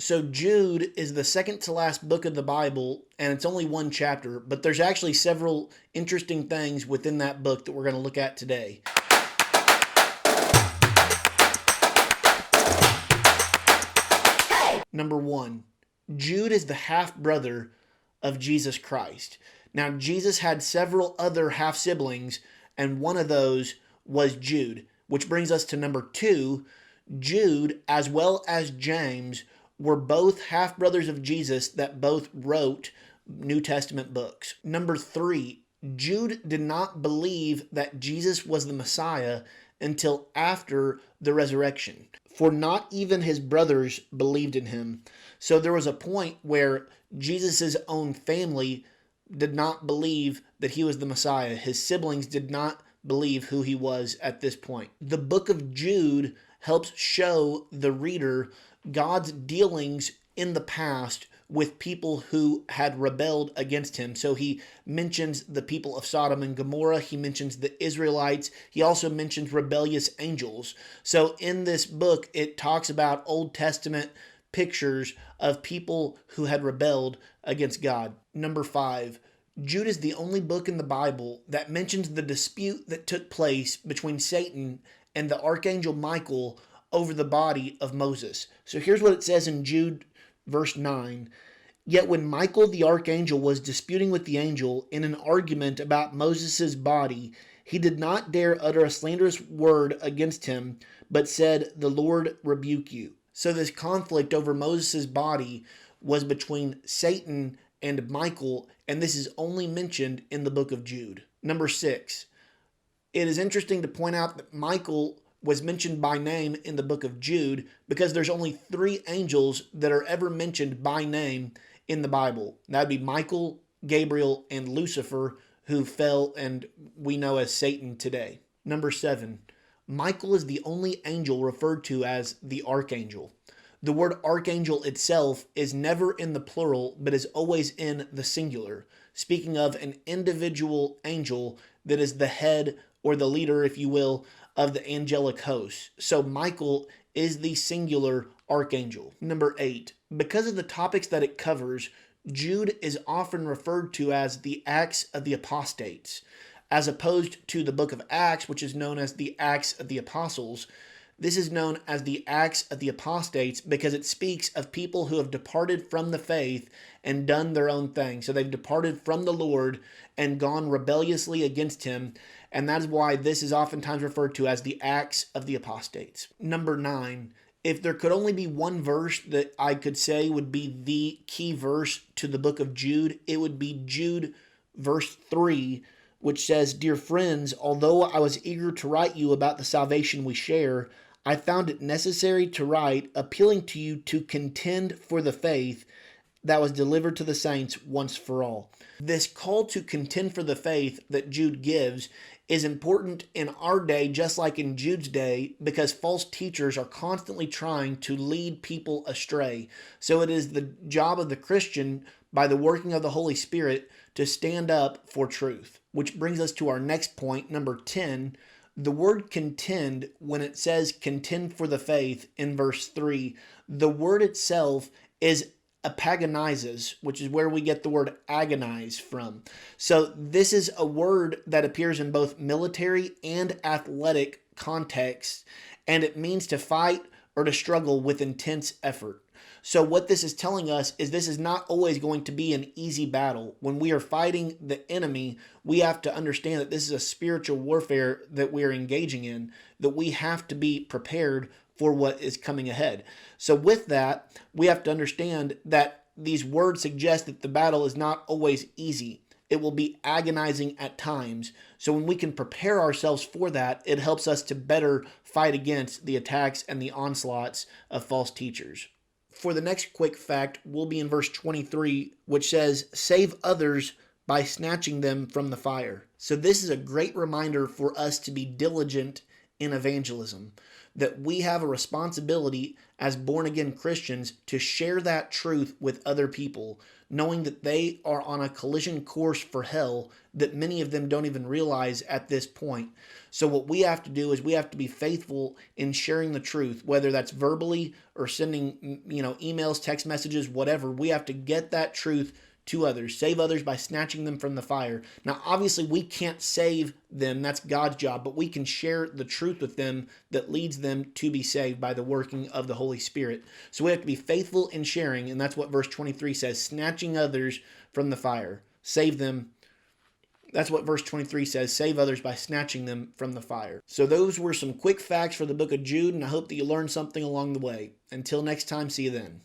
So Jude is the second to last book of the Bible, and it's only one chapter, but there's actually several interesting things within that book that we're going to look at today. Number one, Jude is the half-brother of Jesus Christ. Now, Jesus had several other half-siblings, and one of those was Jude, which brings us to number two. Jude, as well as James, were both half-brothers of Jesus that both wrote New Testament books. Number three, Jude did not believe that Jesus was the Messiah until after the resurrection, for not even his brothers believed in him. So there was a point where Jesus' own family did not believe that he was the Messiah. His siblings did not believe who he was at this point. The book of Jude helps show the reader God's dealings in the past with people who had rebelled against him. So he mentions the people of Sodom and Gomorrah. He mentions the Israelites. He also mentions rebellious angels. So in this book, it talks about Old Testament pictures of people who had rebelled against God. Number five, Jude is the only book in the Bible that mentions the dispute that took place between Satan and the archangel Michael over the body of Moses. So here's what it says in Jude verse 9. Yet when Michael the archangel was disputing with the angel in an argument about Moses' body, he did not dare utter a slanderous word against him, but said, "The Lord rebuke you." So this conflict over Moses' body was between Satan and Michael, and this is only mentioned in the book of Jude. Number six, it is interesting to point out that Michael was mentioned by name in the book of Jude because there's only three angels that are ever mentioned by name in the Bible. That'd be Michael, Gabriel, and Lucifer, who fell and we know as Satan today. Number seven, Michael is the only angel referred to as the archangel. The word archangel itself is never in the plural, but is always in the singular, speaking of an individual angel that is the head or the leader, if you will, of the angelic host. So Michael is the singular archangel. Number eight, because of the topics that it covers, Jude is often referred to as the Acts of the Apostates, as opposed to the book of Acts, which is known as the Acts of the Apostles. This is known as the Acts of the Apostates because it speaks of people who have departed from the faith and done their own thing. So they've departed from the Lord and gone rebelliously against him, and that is why this is oftentimes referred to as the Acts of the Apostates. Number nine, if there could only be one verse that I could say would be the key verse to the book of Jude, it would be Jude verse 3, which says, "Dear friends, although I was eager to write you about the salvation we share, I found it necessary to write, appealing to you to contend for the faith that was delivered to the saints once for all." This call to contend for the faith that Jude gives is important in our day, just like in Jude's day, because false teachers are constantly trying to lead people astray. So it is the job of the Christian, by the working of the Holy Spirit, to stand up for truth. Which brings us to our next point, number 10. The word contend, when it says contend for the faith in verse 3, the word itself is apagonizes, which is where we get the word agonize from. So this is a word that appears in both military and athletic contexts, and it means to fight or to struggle with intense effort. So what this is telling us is this is not always going to be an easy battle. When we are fighting the enemy, we have to understand that this is a spiritual warfare that we're engaging in, that we have to be prepared for what is coming ahead. So with that, we have to understand that these words suggest that the battle is not always easy. It will be agonizing at times. So when we can prepare ourselves for that, it helps us to better fight against the attacks and the onslaughts of false teachers. For the next quick fact, we'll be in verse 23, which says, "Save others by snatching them from the fire." So this is a great reminder for us to be diligent in evangelism, that we have a responsibility as born again Christians to share that truth with other people, knowing that they are on a collision course for hell that many of them don't even realize at this point. So what we have to do is we have to be faithful in sharing the truth, whether that's verbally or sending, emails, text messages, whatever. We have to get that truth to others, save others by snatching them from the fire. Now, obviously, we can't save them. That's God's job, but we can share the truth with them that leads them to be saved by the working of the Holy Spirit. So we have to be faithful in sharing, and that's what verse 23 says, snatching others from the fire. Save them. That's what verse 23 says, save others by snatching them from the fire. So those were some quick facts for the book of Jude, and I hope that you learned something along the way. Until next time, see you then.